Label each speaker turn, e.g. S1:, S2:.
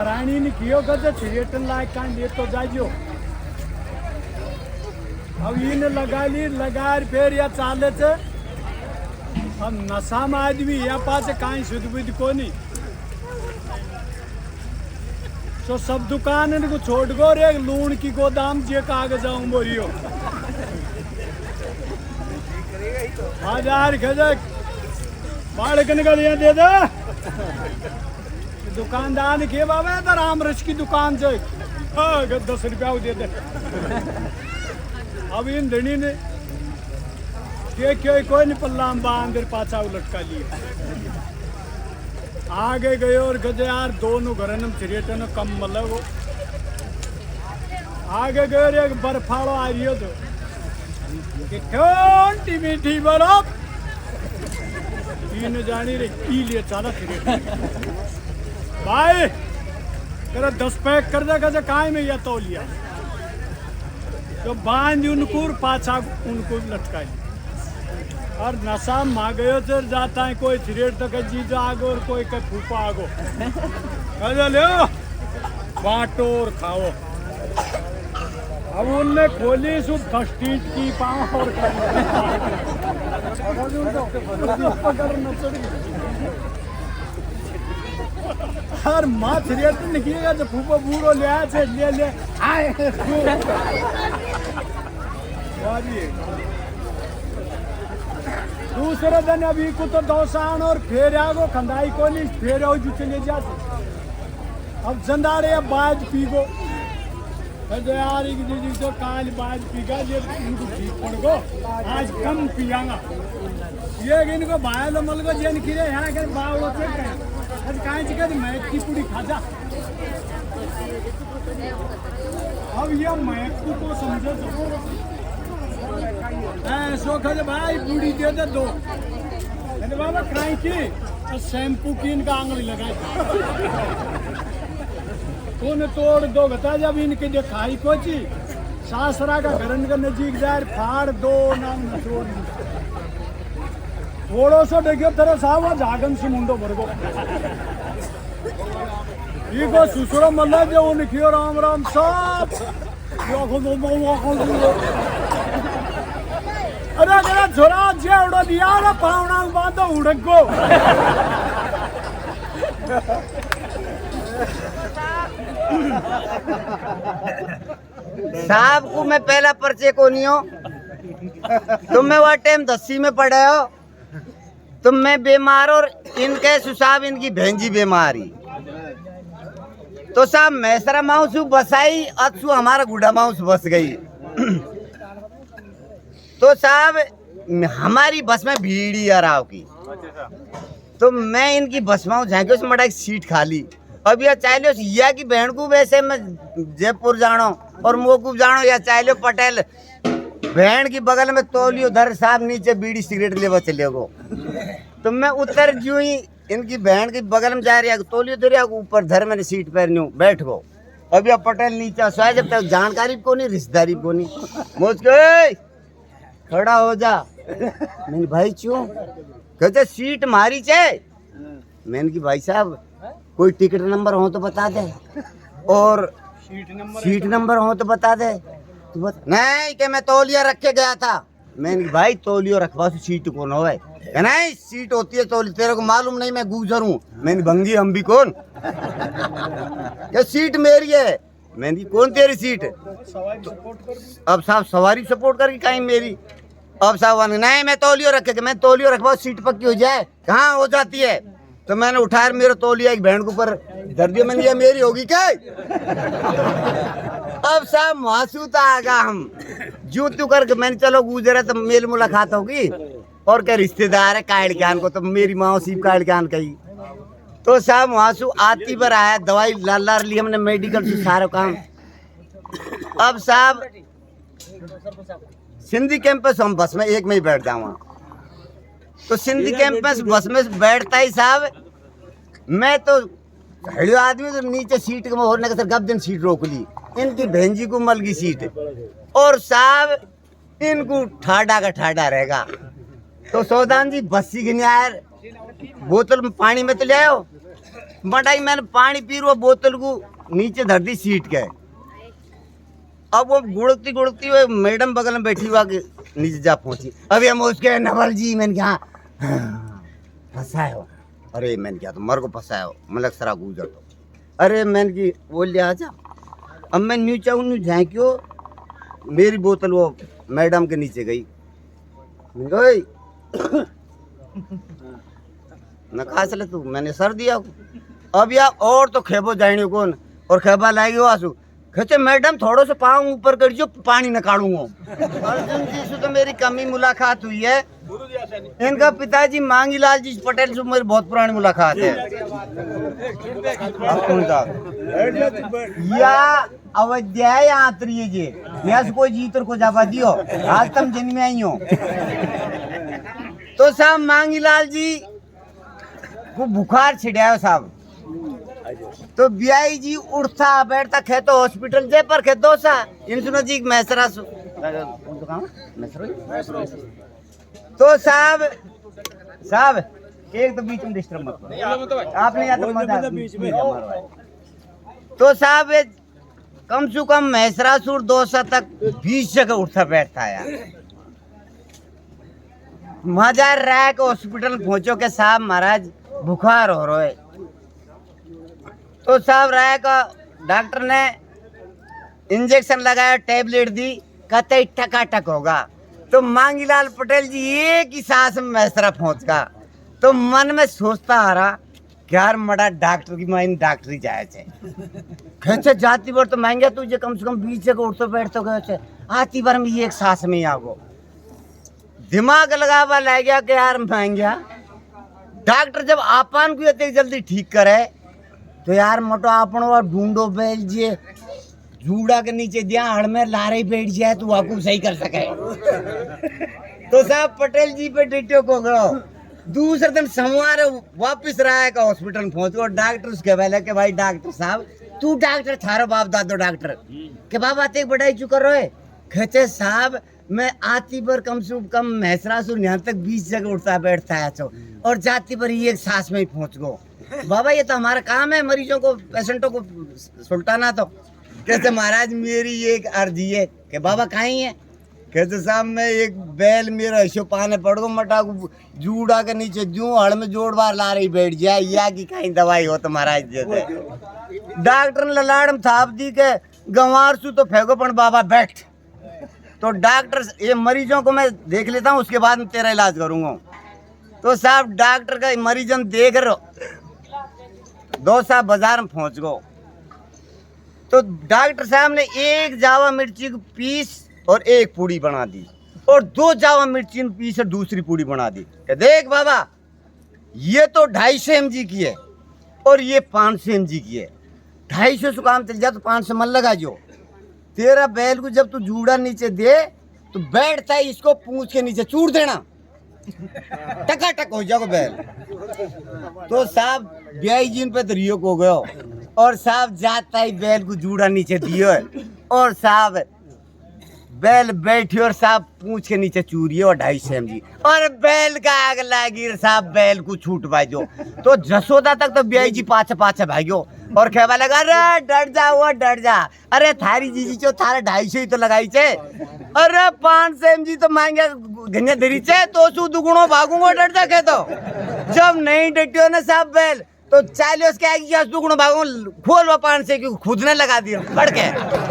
S1: रानी ने कियो कदे थिएटर लायक कान ले तो जाइयो अब इन लगार फिर या चाले थे अब नशा में आदमी या पास कहीं शुद्ध बुद्ध को नहीं तो सब दुकान इनको छोड़ गो रे लूण की गोदाम जे कागज जाऊं बोरियो हजार गजक बाढ़ निकल दे दे दुकानदार के बाबा तो राम रस की दुकान से 10 रुपया दे दे अब इन धनी ने के कोई नहीं पल्ला बांध पाछा लटका लिया आगे गए और गजे यार दोनों घर थिएटर कम मतलब वो आगे गए एक बर्फाड़ो आ रही हो तो कौन मीठी बर्फ तीन जानी रे की लिए चाला थिएटर भाई कर 10 पैक कर दे गजे काय में या तो लिया तो बांध उनको पाछा उनको लटका और नशा माँ गयो तो जाता है कोई थिरेट तक जीजा आगो और कोई का फूफा आगो कह ले बांटो और खाओ अब उनने खोली सु 10 टीट की पाँव और हर माँ थिरेट निकलेगा तो फूफा बूढ़ो ले आए ले आए दूसरे दिन अभी को तो दोसान और फिर आगो खंदाई को नहीं फिर आओ जो चले जाते अब जंदारे अब बाज पी गो यार एक दीदी तो काल बाज पीगा ये इनको ठीक पड़ गो आज कम पियागा ये इनको भाई मल को जन खिरे यहाँ के बावलो से आज काहे चिकन मैक की पूरी खाजा अब ये मैक को समझो सो खजे भाई बूढ़ी दे दे दो अरे बाबा क्राई की तो शैम्पू की इनका आंगली लगाई तूने तोड़ दो बता जब इनके जो खाई कोची सासरा का घरन का नजीक जाए फाड़ दो नाम छोड़ थोड़ो सो देखियो तेरे साहब जागन से मुंडो भरगो इको सुसुरो मल्ला जो उनकी राम राम सब अरे अरे छोरा जे उड़ो दिया ना पावना बांधो उड़क को
S2: साहब को मैं पहला पर्चे को नहीं हो तुम मैं वह टाइम 10वीं में पढ़े हो तुम मैं बीमार और इनके सुसाब इनकी भेंजी बीमारी तो साहब मैसरा माउस बसाई अच्छू हमारा गुड़ा माउस बस गई तो साहब हमारी बस में भीड़ ही आ रहा की तो मैं इनकी बस में झांके उसमें एक सीट खाली अब यह चाह लो या की बहन को वैसे मैं जयपुर जानो और मोकूब जानो या चाह लो पटेल बहन की बगल में तोलियो धर साहब नीचे बीड़ी सिगरेट ले चले गो तो मैं उतर जू ही इनकी बहन की बगल में जा रही है तोलियो धर ऊपर धर मैंने सीट पर न्यू बैठ गो अब यह पटेल नीचे सोया जब तक जानकारी को नहीं रिश्तेदारी को नहीं मुझ के खड़ा हो जा मैंने भाई क्यों कहते सीट मारी चे मैंने की भाई साहब कोई टिकट नंबर हो तो बता दे और सीट नंबर हो तो बता दे तो नहीं कि मैं तौलिया रख के गया था मैंने भाई तौलियो रखवा सीट कौन हो नहीं सीट होती है तौली तेरे को मालूम नहीं मैं गुजर हूँ मैंने भंगी हम भी कौन ये सीट मेरी है मैंने कौन तेरी सीट अब साहब सवारी सपोर्ट करके कहीं मेरी अब साहब नहीं मैं तौलियो रखे मैं तौलियो रखवा सीट पक्की हो जाए कहाँ हो जाती है तो मैंने उठाया मेरा तौलिया एक बहन के ऊपर धर दिया मैंने ये मेरी होगी क्या अब साहब मासूता आगा हम जू तू करके मैंने चलो गुजरे तो मेल मुलाकात होगी और क्या रिश्तेदार है कायड़ ज्ञान को तो मेरी माँ सीप कायड़ ज्ञान कही तो साहब वहां आती पर आया दवाई लाल ली हमने मेडिकल से सारा काम अब साहब सिंधी कैंपस हम बस में एक में ही बैठ जाऊँ तो सिंधी कैंपस बस में बैठता ही साहब मैं तो हड़ियो आदमी तो नीचे सीट के होने का गप दिन सीट रोक ली इनकी भेंजी को मल गई सीट और साहब इनको ठाडा का ठाडा रहेगा तो सौदान जी बस्सी के यार बोतल में पानी में तो ले आओ मटाई मैंने पानी पी रो बोतल को नीचे धर दी सीट के। अब वो गुड़कती गुड़कती हुए मैडम बगल में बैठी हुआ के नीचे जा पहुंची। अभी हम उसके नवल जी मैंने क्या फंसाए हो। अरे मैंने क्या तो मर को फंसाए हो मलक सरा गुजर तो। अरे मैंने की बोल लिया आजा। अब मैं न्यू चाहूँ न्यू झाँक्यो मेरी बोतल वो मैडम के नीचे गई। गई न कहा चले तू मैंने सर दिया। अब यार और तो खेबो जाने कौन और खेबा लाएगी आंसू कहते मैडम थोड़ो से पाँव ऊपर कर जो पानी न काढ़ूंगा। अर्जुन जी से तो मेरी कमी मुलाकात हुई है। इनका पिताजी मांगीलाल जी पटेल से मेरी बहुत पुरानी मुलाकात है। या अवध्या आतरी जी यहाँ कोई जीतर को जावा दियो आज तुम जन्म में आई हो। तो साहब मांगीलाल जी को बुखार छिड़ायो साहब। तो बियाई जी उठता बैठता खेतो हॉस्पिटल जे पर खेतो सा इनसुनो जी मैसरा तो साहब एक तो बीच में डिस्टर्ब मत करो आपने या तो बीच में तो साहब कम से कम मैसरासुर 200 तक 20 जगह उठता बैठता है यार। मजा रहा के हॉस्पिटल पहुंचो के साहब महाराज बुखार हो रहा है। तो साहब राय का डॉक्टर ने इंजेक्शन लगाया टैबलेट दी कहते टकाटक होगा। तो मांगीलाल पटेल जी एक ही सांस में मैसरा पहुंच गया। तो मन में सोचता आ रहा यार मड़ा डॉक्टर की माइन डॉक्टरी जाए कैसे जाती बार तो महंगा तुझे कम से कम 20 जगह उठते बैठते गए आती बार में एक सांस में आगो दिमाग लगावा लग गया कि यार महंगा डॉक्टर जब आपन को इतनी जल्दी ठीक करे तो यार मोटो आपन और ढूंढो बैल जे जूड़ा के नीचे दिया हड़ में लारे बैठ जाए तो वाकू सही कर सके। तो साहब पटेल जी पे डिट्यो को गयो दूसरे दिन सोमवार वापिस रहा का हॉस्पिटल पहुंच गयो। डॉक्टर उसके बोले कि भाई डॉक्टर साहब तू डॉक्टर थारो बाप दादो डॉक्टर के बाबा ते बढ़ाई चुका रहे कहते साहब मैं आती पर कम से कम मैसरासुर यहाँ तक 20 जगह उठता बैठता है और जाती पर ही एक सांस में ही पहुंच गो। बाबा ये तो हमारा काम है मरीजों को पेशेंटों को सुलटाना। तो कहते महाराज मेरी एक अर्जी है कि बाबा कहीं है कहते साहब मैं एक बैल मेरा ऐसे पाने पड़ गो मटा जूड़ा के नीचे जू हड़ में जोड़ बार ला रही बैठ जाए या की कहीं दवाई हो तो महाराज देते। डॉक्टर ने ललाड़ में थाप दी के गंवार सु तो फेंको पण बाबा बैठ। तो डॉक्टर ये मरीजों को मैं देख लेता हूँ उसके बाद में तेरा इलाज करूंगा। तो साहब डॉक्टर का मरीजन देख रहे दो साहब बाजार में पहुंच गो। तो डॉक्टर साहब ने एक जावा मिर्ची की पीस और एक पूड़ी बना दी और 2 जावा मिर्ची की पीस और दूसरी पूड़ी बना दी कि देख बाबा ये तो 250 mg की है और ये 500 mg की है। 250 से काम चल जाए तो 500 मन लगा जो तेरा बैल को जब तू जूड़ा नीचे दे तो बैठता है इसको पूंछ के नीचे चूड़ देना टकाटक हो जाओ बैल। तो साहब ब्याई जीन पे दरियो को गयो और साहब जाता ही बैल को जूड़ा नीचे दियो और साहब बैल बैठी और साहब पूंछ के नीचे चूरिए और 250 mg और बैल का आग लागी साहब बैल को छूट बाजो। तो जसोदा तक तो ब्याई जी पाछे पाछे भाग्यो और कहवा लगा अरे डर जा अरे थारी जीजी चो थारे 250 ही तो लगाई छे अरे 500 mg तो मांगे घने धरी छे तो शू दुगुणो भागूंगो डर जा के। तो जब नहीं डटियो ना साहब बैल तो 40 के आगे दुगुणो भागूंगो खोल 500 की खुद ने लगा दिया पड़ के।